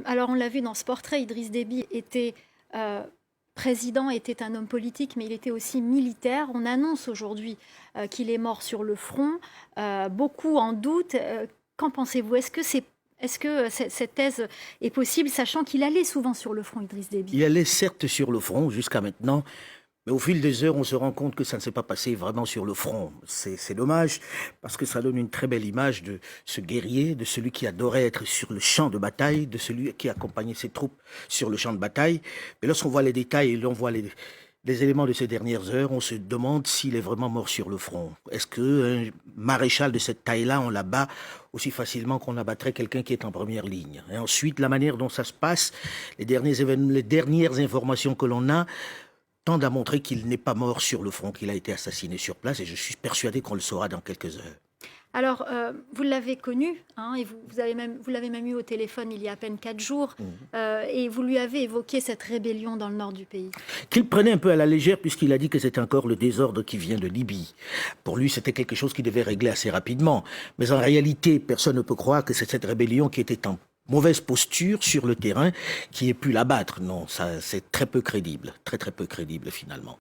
Alors on l'a vu dans ce portrait, Idriss Déby était euh, président, était un homme politique, mais il était aussi militaire. On annonce aujourd'hui qu'il est mort sur le front. Beaucoup en doutent. Qu'en pensez-vous? Est-ce que cette thèse est possible, sachant qu'il allait souvent sur le front, Idriss Déby? Il allait certes sur le front jusqu'à maintenant, mais au fil des heures, on se rend compte que ça ne s'est pas passé vraiment sur le front. C'est dommage parce que ça donne une très belle image de ce guerrier, de celui qui adorait être sur le champ de bataille, de celui qui accompagnait ses troupes sur le champ de bataille. Mais lorsqu'on voit les détails et l'on voit les éléments de ces dernières heures, on se demande s'il est vraiment mort sur le front. Est-ce qu'un maréchal de cette taille-là, on l'abat aussi facilement qu'on abattrait quelqu'un qui est en première ligne? Et ensuite, la manière dont ça se passe, les dernières informations que l'on a, tendent à montrer qu'il n'est pas mort sur le front, qu'il a été assassiné sur place, et je suis persuadé qu'on le saura dans quelques heures. Alors, vous l'avez connu, hein, et vous l'avez même eu au téléphone il y a à peine 4 jours, Mhm. et vous lui avez évoqué cette rébellion dans le nord du pays. Qu'il prenait un peu à la légère, puisqu'il a dit que c'était encore le désordre qui vient de Libye. Pour lui, c'était quelque chose qu'il devait régler assez rapidement. Mais en réalité, personne ne peut croire que c'est cette rébellion qui était en mauvaise posture sur le terrain qui ait pu l'abattre. Non, ça, c'est très peu crédible, très très peu crédible finalement.